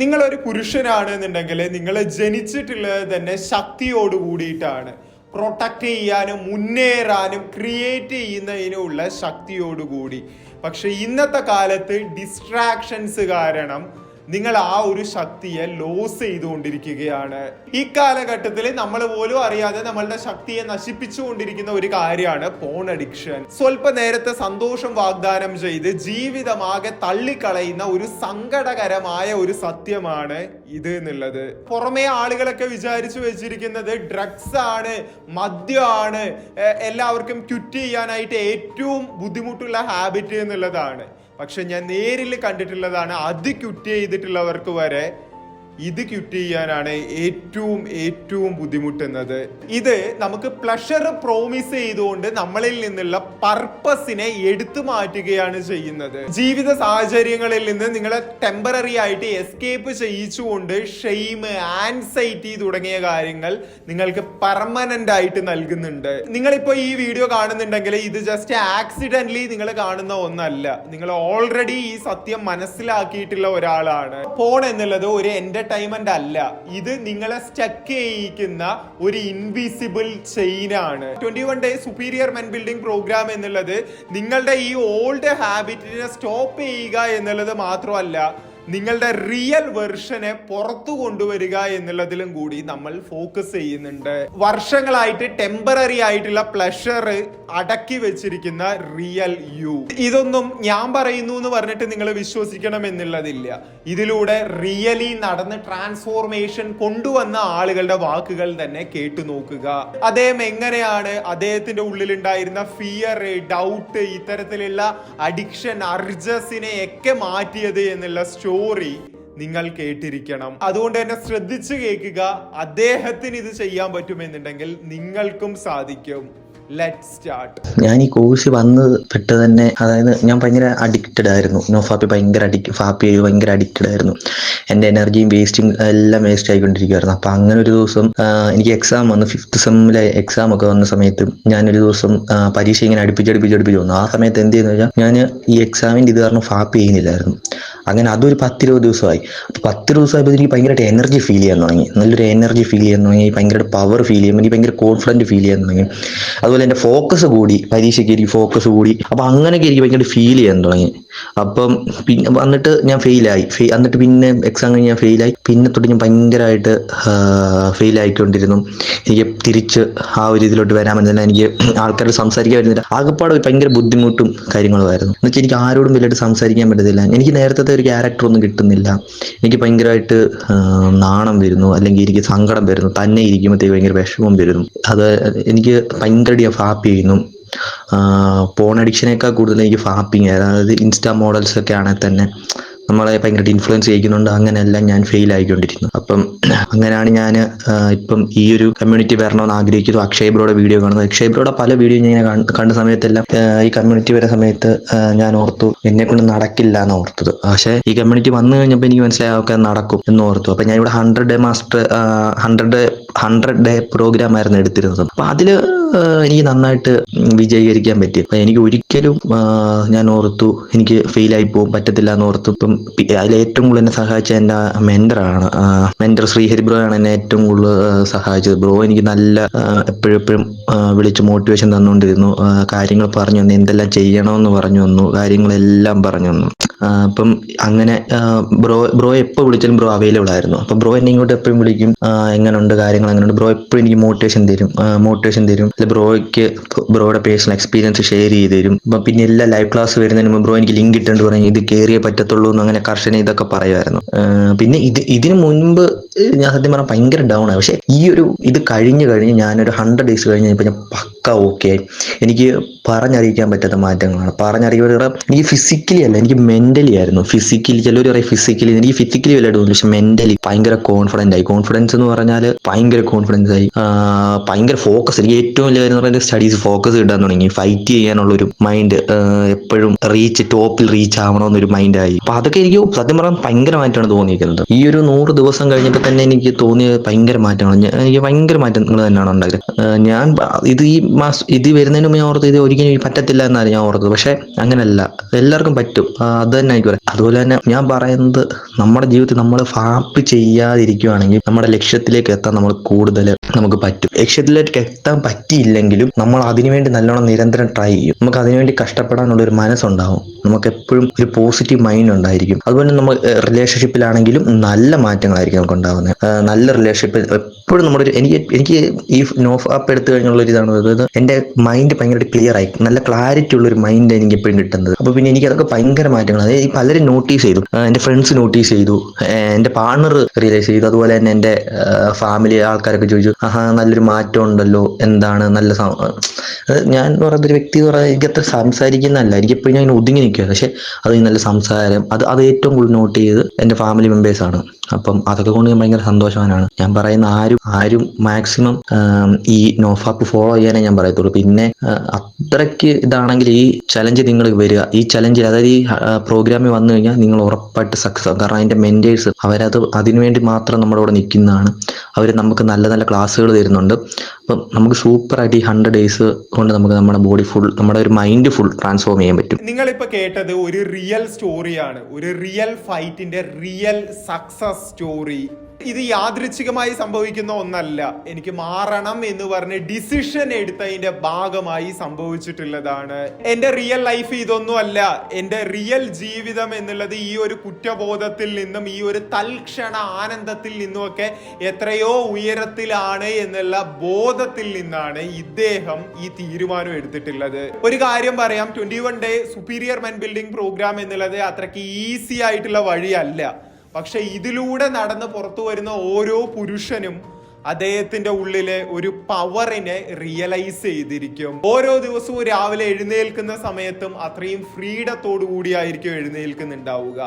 നിങ്ങളൊരു പുരുഷനാണ് എന്നുണ്ടെങ്കിൽ നിങ്ങൾ ജനിച്ചിട്ടുള്ളത് തന്നെ ശക്തിയോട് കൂടിയിട്ടാണ്. പ്രൊട്ടക്റ്റ് ചെയ്യാനും മുന്നേറാനും ക്രിയേറ്റ് ചെയ്യുന്നതിനുള്ള ശക്തിയോടുകൂടി. പക്ഷെ ഇന്നത്തെ കാലത്ത് ഡിസ്ട്രാക്ഷൻസ് കാരണം നിങ്ങൾ ആ ഒരു ശക്തിയെ ലോസ് ചെയ്തുകൊണ്ടിരിക്കുകയാണ്. ഈ കാലഘട്ടത്തിൽ നമ്മൾ പോലും അറിയാതെ നമ്മളുടെ ശക്തിയെ നശിപ്പിച്ചുകൊണ്ടിരിക്കുന്ന ഒരു കാര്യമാണ് പോൺ അഡിക്ഷൻ. സ്വല്പ നേരത്തെ സന്തോഷം വാഗ്ദാനം ചെയ്ത് ജീവിതമാകെ തള്ളിക്കളയുന്ന ഒരു സങ്കടകരമായ ഒരു സത്യമാണ് ഇത് എന്നുള്ളത്. പുറമേ ആളുകളൊക്കെ വിചാരിച്ചു വെച്ചിരിക്കുന്നത് ഡ്രഗ്സ് ആണ്, മദ്യമാണ് എല്ലാവർക്കും ക്വിറ്റ് ചെയ്യാനായിട്ട് ഏറ്റവും ബുദ്ധിമുട്ടുള്ള ഹാബിറ്റ് എന്നുള്ളതാണ്. പക്ഷെ ഞാൻ നേരിൽ കണ്ടിട്ടുള്ളതാണ് അത് ക്വിറ്റ് ചെയ്തിട്ടുള്ളവർക്ക് വരെ ഇത് ക്വിറ്റ് ചെയ്യാനാണ് ഏറ്റവും ബുദ്ധിമുട്ടുന്നത്. ഇത് നമുക്ക് പ്ലഷർ പ്രോമിസ് ചെയ്തുകൊണ്ട് നമ്മളിൽ നിന്നുള്ള പർപ്പസിനെ എടുത്തു മാറ്റുകയാണ് ചെയ്യുന്നത്. ജീവിത സാഹചര്യങ്ങളിൽ നിന്ന് നിങ്ങളെ ടെമ്പററി ആയിട്ട് എസ്കേപ്പ് ചെയ്യിച്ചുകൊണ്ട് ഷെയിം, ആൻസൈറ്റി തുടങ്ങിയ കാര്യങ്ങൾ നിങ്ങൾക്ക് പെർമനന്റ് ആയിട്ട് നൽകുന്നുണ്ട്. നിങ്ങളിപ്പോ ഈ വീഡിയോ കാണുന്നുണ്ടെങ്കിൽ ഇത് ജസ്റ്റ് ആക്സിഡന്റലി നിങ്ങൾ കാണുന്ന ഒന്നല്ല. നിങ്ങൾ ഓൾറെഡി ഈ സത്യം മനസ്സിലാക്കിയിട്ടുള്ള ഒരാളാണ്. പോൺ എന്നുള്ളത് ഒരു എന്റർടൈൻമെന്റ് അല്ല, ഇത് നിങ്ങളെ സ്റ്റക്ക് ചെയ്യിക്കുന്ന ഒരു ഇൻവിസിബിൾ ചെയിൻ ആണ്. 21 days superior men building programme എന്നുള്ളത് നിങ്ങളുടെ ഈ ഓൾഡ് ഹാബിറ്റിനെ സ്റ്റോപ്പ് ചെയ്യുക എന്നുള്ളത് മാത്രമല്ല, നിങ്ങളുടെ റിയൽ വെർഷനെ പുറത്തു കൊണ്ടുവരിക എന്നുള്ളതിലും കൂടി നമ്മൾ ഫോക്കസ് ചെയ്യുന്നുണ്ട്. വർഷങ്ങളായിട്ട് ടെമ്പററി ആയിട്ടുള്ള പ്ലഷർ അടക്കി വെച്ചിരിക്കുന്ന റിയൽ യു. ഇതൊന്നും ഞാൻ പറയുന്നു എന്ന് പറഞ്ഞിട്ട് നിങ്ങൾ വിശ്വസിക്കണം എന്നുള്ളതില്ല. ഇതിലൂടെ റിയലി നടന്ന് ട്രാൻസ്ഫോർമേഷൻ കൊണ്ടുവന്ന ആളുകളുടെ വാക്കുകൾ തന്നെ കേട്ടു നോക്കുക. അദ്ദേഹം എങ്ങനെയാണ് അദ്ദേഹത്തിന്റെ ഉള്ളിലുണ്ടായിരുന്ന ഫിയർ, ഡൗട്ട്, ഇത്തരത്തിലുള്ള അഡിക്ഷൻ, അർജസിനെ ഒക്കെ മാറ്റിയത് എന്നുള്ള സ്റ്റോറി നിങ്ങൾ കേട്ടിരിക്കണം. അതുകൊണ്ട് തന്നെ ശ്രദ്ധിച്ചു കേൾക്കുക. അദ്ദേഹത്തിന് ഇത് ചെയ്യാൻ പറ്റുമെന്നുണ്ടെങ്കിൽ നിങ്ങൾക്കും സാധിക്കും. Let's start. ഞാൻ ഈ കോഴ്സ് വന്ന് പെട്ട് തന്നെ, അതായത് ഞാൻ ഭയങ്കര അഡിക്റ്റഡ് ആയിരുന്നു. നോഫാപ്പി ഭയങ്കര അഡിക്റ്റഡ് ആയിരുന്നു. എൻ്റെ എനർജിയും വേസ്റ്റും എല്ലാം വേസ്റ്റ് ആയിക്കൊണ്ടിരിക്കുവായിരുന്നു. അപ്പം അങ്ങനെ ഒരു ദിവസം എനിക്ക് എക്സാം വന്നു, 5th സെമ്മിലെ എക്സാം ഒക്കെ വന്ന സമയത്ത് ഞാനൊരു ദിവസം പരീക്ഷ ഇങ്ങനെ അടുപ്പിച്ച് വന്നു. ആ സമയത്ത് എന്ത് ചെയ്യുന്നു വെച്ചാൽ ഞാൻ ഈ എക്സാമിൻ്റെ ഇത് കാരണം ഫാപ്പ് ചെയ്യുന്നില്ലായിരുന്നു. അങ്ങനെ അതൊരു 10-20 ദിവസമായി. അപ്പോൾ 10 ദിവസമായപ്പോൾ എനിക്ക് ഭയങ്കരമായിട്ട് എനർജി ഫീൽ ചെയ്യാൻ തുടങ്ങി. നല്ലൊരു എനർജി ഫീൽ ചെയ്യാൻ തുടങ്ങി, ഭയങ്കരമായിട്ട് പവർ ഫീൽ ചെയ്യും, എനിക്ക് ഭയങ്കര കോൺഫിഡൻറ്റ് ഫീൽ ചെയ്യാൻ തുടങ്ങി. അതുപോലെ എൻ്റെ ഫോക്കസ് കൂടി, പരീക്ഷയ്ക്ക് എനിക്ക് ഫോക്കസ് കൂടി. അപ്പോൾ അങ്ങനെയൊക്കെ എനിക്ക് ഭയങ്കര ഫീൽ ചെയ്യാൻ തുടങ്ങി. അപ്പം പിന്നെ വന്നിട്ട് ഞാൻ ഫെയിലായി. എന്നിട്ട് പിന്നെ എക്സാം കഴിഞ്ഞ് ഞാൻ ഫെയിലായി. പിന്നെ തൊട്ട് ഞാൻ ഭയങ്കരമായിട്ട് ഫെയിലായിക്കൊണ്ടിരുന്നു. എനിക്ക് തിരിച്ച് ആ ഒരു ഇതിലോട്ട് വരാൻ പറ്റുന്നില്ല, എനിക്ക് ആൾക്കാരോട് സംസാരിക്കാൻ പറ്റുന്നില്ല. ആകെപ്പാടെ ഭയങ്കര ബുദ്ധിമുട്ടും കാര്യങ്ങളുമായിരുന്നു. എന്നുവെച്ചാൽ എനിക്ക് ആരോടും വലിയായിട്ട് സംസാരിക്കാൻ പറ്റത്തില്ല. എനിക്ക് നേരത്തെ ഒരു ക്യാരക്ടർ ഒന്നും കിട്ടുന്നില്ല. എനിക്ക് ഭയങ്കരമായിട്ട് നാണം വരുന്നു, അല്ലെങ്കിൽ എനിക്ക് സങ്കടം വരുന്നു, തന്നെ ഇരിക്കുമ്പോഴത്തേക്ക് ഭയങ്കര വിഷമം വരുന്നു. അത് എനിക്ക് ഭയങ്കരമായിട്ട് ഹാപ്പി ചെയ്യുന്നു. പോൺ അഡിക്ഷനേക്കാൾ കൂടുതൽ എനിക്ക് ഫാപ്പിങ്, അതായത് ഇൻസ്റ്റാ മോഡൽസ് ഒക്കെ ആണെങ്കിൽ തന്നെ നമ്മളെ ഭയങ്കരമായിട്ട് ഇൻഫ്ലുവൻസ് ചെയ്യിക്കുന്നുണ്ട്. അങ്ങനെയെല്ലാം ഞാൻ ഫെയിൽ ആയിക്കൊണ്ടിരിക്കുന്നു. അപ്പം അങ്ങനെയാണ് ഞാൻ ഇപ്പം ഈ ഒരു കമ്മ്യൂണിറ്റി വരണമെന്ന് ആഗ്രഹിക്കുന്നു. അക്ഷയ് ബ്രോയുടെ വീഡിയോ കാണുന്നത്. അക്ഷയ് ബ്രോയുടെ പല വീഡിയോ ഞാൻ കണ്ട സമയത്തെല്ലാം ഈ കമ്മ്യൂണിറ്റി വരുന്ന സമയത്ത് ഞാൻ ഓർത്തു എന്നെ കൊണ്ട് നടക്കില്ല എന്ന് ഓർത്തത്. പക്ഷേ ഈ കമ്മ്യൂണിറ്റി വന്നു കഴിഞ്ഞപ്പോൾ എനിക്ക് മനസ്സിലാക്കാൻ നടക്കും എന്ന് ഓർത്തു. അപ്പം ഞാൻ ഇവിടെ 100 ഡേ പ്രോഗ്രാം ആയിരുന്നു എടുത്തിരുന്നത്. അപ്പം അതിൽ എനിക്ക് നന്നായിട്ട് വിജയീകരിക്കാൻ പറ്റി. അപ്പം എനിക്ക് ഒരിക്കലും ഞാൻ ഓർത്തു എനിക്ക് ഫെയിലായി പോകും, പറ്റത്തില്ല എന്ന് ഓർത്തു. ഇപ്പം അതിൽ ഏറ്റവും കൂടുതൽ എന്നെ സഹായിച്ച എൻ്റെ മെന്റർ ശ്രീഹരി ബ്രോ ആണ് എന്നെ ഏറ്റവും കൂടുതൽ സഹായിച്ചത്. ബ്രോ എനിക്ക് നല്ല എപ്പോഴും വിളിച്ച് മോട്ടിവേഷൻ തന്നുകൊണ്ടിരുന്നു. കാര്യങ്ങൾ പറഞ്ഞു തന്നു, എന്തെല്ലാം ചെയ്യണമെന്ന് പറഞ്ഞു തന്നു, കാര്യങ്ങളെല്ലാം പറഞ്ഞു തന്നു. അപ്പം അങ്ങനെ ബ്രോ എപ്പോൾ വിളിച്ചാലും ബ്രോ അവൈലബിൾ ആയിരുന്നു. അപ്പം ബ്രോ എന്നെ ഇങ്ങോട്ട് എപ്പോഴും വിളിക്കും, എങ്ങനെയുണ്ട് കാര്യങ്ങൾ, എങ്ങനെയുണ്ട്. ബ്രോ എപ്പോഴും എനിക്ക് മോട്ടിവേഷൻ തരും. ബ്രോയ്ക്ക് ബ്രോയുടെ പേഴ്സണൽ എക്സ്പീരിയൻസ് ഷെയർ ചെയ്ത് തരും. അപ്പം പിന്നെ എല്ലാ ലൈവ് ക്ലാസ് വരുന്നതിന് മുമ്പ് ബ്രോ എനിക്ക് ലിങ്ക് ഇട്ടുണ്ട് പറഞ്ഞു, ഇത് കയറിയേ പറ്റത്തുള്ളൂ എന്ന് അങ്ങനെ കർശന ഇതൊക്കെ പറയുമായിരുന്നു. പിന്നെ ഇതിന് മുൻപ് ഞാൻ സത്യം പറഞ്ഞാൽ ഭയങ്കര ഡൗൺ ആയി. പക്ഷെ ഇത് കഴിഞ്ഞ് ഞാനൊരു 100 ഡേയ്സ് കഴിഞ്ഞപ്പോൾ ഞാൻ പക്ക ഓക്കെ ആയി. എനിക്ക് പറഞ്ഞറിയിക്കാൻ പറ്റാത്ത മാറ്റങ്ങളാണ്. എനിക്ക് ഫിസിക്കലി അല്ല, എനിക്ക് മെന്റലി ആയിരുന്നു. ഫിസിക്കലി ചിലർ പറയും ഫിസിക്കലി, എനിക്ക് ഫിസിക്കലി വല്ലതും തോന്നില്ല, പക്ഷെ മെന്റലി ഭയങ്കര കോൺഫിഡൻ്റ് ആയി. കോൺഫിഡൻസ് എന്ന് പറഞ്ഞാൽ ഭയങ്കര ഭയങ്കര കോൺഫിഡൻസ് ആയി, ഭയങ്കര ഫോക്കസ്. എനിക്ക് ഏറ്റവും വലിയ കാര്യം എന്ന് പറയുന്നത് സ്റ്റഡീസ് ഫോക്കസ് കിട്ടാൻ തുടങ്ങി. ഫൈറ്റ് ചെയ്യാനുള്ളൊരു മൈൻഡ്, എപ്പോഴും ടോപ്പിൽ റീച്ച് ആവണമെന്നൊരു മൈൻഡായി. അപ്പൊ അതൊക്കെ എനിക്ക് സത്യം പറയാൻ ഭയങ്കര മാറ്റമാണ് തോന്നിയിരിക്കുന്നത്. ഈ ഒരു 100 ദിവസം കഴിഞ്ഞപ്പോൾ തന്നെ എനിക്ക് തോന്നിയ ഭയങ്കര മാറ്റമാണ്. എനിക്ക് ഭയങ്കര മാറ്റങ്ങൾ തന്നെയാണ് ഉണ്ടായത്. ഞാൻ ഇത് വരുന്നതിന് മുമ്പ് ഞാൻ ഓർത്തത് ഇത് ഒരിക്കലും എനിക്ക് പറ്റത്തില്ല എന്നാണ് ഞാൻ ഓർത്തത്. പക്ഷെ അങ്ങനെയല്ല, എല്ലാവർക്കും പറ്റും. അത് തന്നെ ആയിരിക്കും. അതുപോലെ തന്നെ ഞാൻ പറയുന്നത്, നമ്മുടെ ജീവിതത്തിൽ നമ്മൾ ഫാപ്പ് ചെയ്യാതിരിക്കുകയാണെങ്കിൽ നമ്മുടെ ലക്ഷ്യത്തിലേക്ക് എത്താൻ നമ്മൾ കൂടുതൽ നമുക്ക് പറ്റും. ലക്ഷ്യത്തിലേക്ക് എത്താൻ പറ്റിയില്ലെങ്കിലും നമ്മൾ അതിനുവേണ്ടി നല്ലോണം നിരന്തരം ട്രൈ ചെയ്യും. നമുക്ക് അതിനുവേണ്ടി കഷ്ടപ്പെടാനുള്ള ഒരു മനസ്സുണ്ടാവും. നമുക്ക് എപ്പോഴും ഒരു പോസിറ്റീവ് മൈൻഡ് ഉണ്ടായിരിക്കും. അതുപോലെ നമ്മൾ റിലേഷൻഷിപ്പിലാണെങ്കിലും നല്ല മാറ്റങ്ങളായിരിക്കും നമുക്ക് ഉണ്ടാകുന്നത്. നല്ല റിലേഷൻഷിപ്പ് എപ്പോഴും നമ്മുടെ എനിക്ക് ഈ നോഫാപ്പ് എടുത്തു കഴിഞ്ഞുള്ള ഒരു ഇതാണ്, അതായത് എൻ്റെ മൈൻഡ് ഭയങ്കരമായിട്ട് ക്ലിയർ ആയി, നല്ല ക്ലാരിറ്റി ഉള്ള ഒരു മൈൻഡ് എനിക്ക് എപ്പോഴും കിട്ടുന്നത്. അപ്പോൾ പിന്നെ എനിക്ക് അതൊക്കെ ഭയങ്കര മാറ്റങ്ങൾ. അതായത് പലരും നോട്ടീസ് ചെയ്തു, എൻ്റെ ഫ്രണ്ട്സ് നോട്ടീസ് ചെയ്തു, എൻ്റെ പാർട്ണർ റിയലൈസ് ചെയ്തു, അതുപോലെ തന്നെ എൻ്റെ ഫാമിലി ആൾക്കാരൊക്കെ ചോദിച്ചു, നല്ലൊരു മാറ്റം ഉണ്ടല്ലോ, എന്താണ് നല്ല ഞാൻ എന്ന് പറയുന്ന ഒരു വ്യക്തി എന്ന് പറഞ്ഞാൽ എനിക്ക് അത്ര സംസാരിക്കുന്നതല്ല, എനിക്കെപ്പോഴും ഞാൻ ഒതുങ്ങി നിൽക്കുക. പക്ഷെ അത് നല്ല സംസാരം, അത് ഏറ്റവും കൂടുതൽ നോട്ട് ചെയ്ത് എൻ്റെ ഫാമിലി മെമ്പേഴ്സാണ്. അപ്പം അതൊക്കെ കൊണ്ട് ഞാൻ ഭയങ്കര സന്തോഷവാനാണ്. ഞാൻ പറയുന്ന ആരും മാക്സിമം ഈ നോഫാപ്പ് ഫോളോ ചെയ്യാനേ ഞാൻ പറയത്തുള്ളൂ. പിന്നെ അത്രയ്ക്ക് ഇതാണെങ്കിൽ ഈ ചലഞ്ച് നിങ്ങൾ വരിക, ഈ ചലഞ്ചിൽ അതായത് ഈ പ്രോഗ്രാമിൽ വന്നു കഴിഞ്ഞാൽ നിങ്ങൾ ഉറപ്പായിട്ട് സക്സസ് ആവും. കാരണം അതിൻ്റെ മെൻറ്റേഴ്സ് അതിനുവേണ്ടി മാത്രം നമ്മുടെ കൂടെ നിൽക്കുന്നതാണ്. അവർ നമുക്ക് നല്ല നല്ല ക്ലാസ്സുകൾ തരുന്നുണ്ട്. അപ്പം നമുക്ക് സൂപ്പറായിട്ട് ഈ 100 days കൊണ്ട് നമുക്ക് നമ്മുടെ ബോഡി ഫുൾ, നമ്മുടെ ഒരു മൈൻഡ് ഫുൾ ട്രാൻസ്ഫോം ചെയ്യാൻ പറ്റും. നിങ്ങളിപ്പോ കേട്ടത് ഒരു റിയൽ സ്റ്റോറിയാണ്, ഒരു റിയൽ ഫൈറ്റിന്റെ റിയൽ സക്സസ് സ്റ്റോറി. ഇത് യാദൃച്ഛികമായി സംഭവിക്കുന്ന ഒന്നല്ല. എനിക്ക് മാറണം എന്ന് പറഞ്ഞ് ഡിസിഷൻ എടുത്തതിന്റെ ഭാഗമായി സംഭവിച്ചിട്ടുള്ളതാണ്. എന്റെ റിയൽ ലൈഫ് ഇതൊന്നും അല്ല. എന്റെ റിയൽ ജീവിതം എന്നുള്ളത് ഈ ഒരു കുറ്റബോധത്തിൽ നിന്നും, ഈ ഒരു തൽക്ഷണ ആനന്ദത്തിൽ നിന്നുമൊക്കെ എത്രയോ ഉയരത്തിലാണ് എന്നുള്ള ബോധത്തിൽ നിന്നാണ് ഇദ്ദേഹം ഈ തീരുമാനം എടുത്തിട്ടുള്ളത്. ഒരു കാര്യം പറയാം, 21 day superior men building programme എന്നുള്ളത് അത്രയ്ക്ക് ഈസി ആയിട്ടുള്ള വഴിയല്ല. പക്ഷെ ഇതിലൂടെ നടന്ന് പുറത്തു വരുന്ന ഓരോ പുരുഷനും അദ്ദേഹത്തിന്റെ ഉള്ളിലെ ഒരു പവറിനെ റിയലൈസ് ചെയ്തിരിക്കും. ഓരോ ദിവസവും രാവിലെ എഴുന്നേൽക്കുന്ന സമയത്തും അത്രയും ഫ്രീഡത്തോടു കൂടിയായിരിക്കും എഴുന്നേൽക്കുന്നുണ്ടാവുക.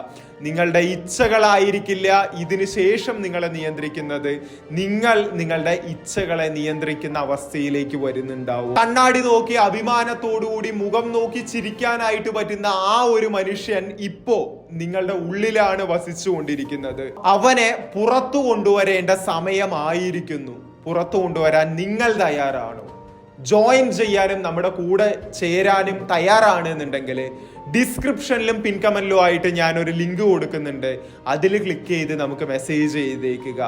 നിങ്ങളുടെ ഇച്ഛകളായിരിക്കില്ല ഇതിനു ശേഷം നിങ്ങളെ നിയന്ത്രിക്കുന്നത്, നിങ്ങൾ നിങ്ങളുടെ ഇച്ഛകളെ നിയന്ത്രിക്കുന്ന അവസ്ഥയിലേക്ക് വരുന്നുണ്ടാവും. കണ്ണാടി നോക്കി അഭിമാനത്തോടുകൂടി മുഖം നോക്കി ചിരിക്കാനായിട്ട് പറ്റുന്ന ആ ഒരു മനുഷ്യൻ ഇപ്പോ നിങ്ങളുടെ ഉള്ളിലാണ് വസിച്ചുകൊണ്ടിരിക്കുന്നത്. അവനെ പുറത്തു കൊണ്ടുവരേണ്ട സമയമായിരിക്കുന്നു. പുറത്തു കൊണ്ടുവരാൻ നിങ്ങൾ തയ്യാറാണോ? ജോയിൻ ചെയ്യാനും നമ്മുടെ കൂടെ ചേരാനും തയ്യാറാണ് എന്നുണ്ടെങ്കിൽ ഡിസ്ക്രിപ്ഷനിലും പിൻ കമന്റിലും ആയിട്ട് ഞാനൊരു ലിങ്ക് കൊടുക്കുന്നുണ്ട്. അതിൽ ക്ലിക്ക് ചെയ്ത് നമുക്ക് മെസ്സേജ് ചെയ്തേക്കുക.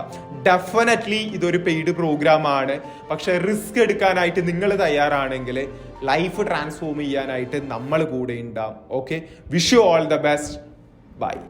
ഡെഫിനറ്റ്ലി ഇതൊരു പെയ്ഡ് പ്രോഗ്രാം ആണ്. പക്ഷെ റിസ്ക് എടുക്കാനായിട്ട് നിങ്ങൾ തയ്യാറാണെങ്കിൽ ലൈഫ് ട്രാൻസ്ഫോം ചെയ്യാനായിട്ട് നമ്മൾ കൂടെ ഉണ്ടാവും. Okay, wish you all the best. Bye.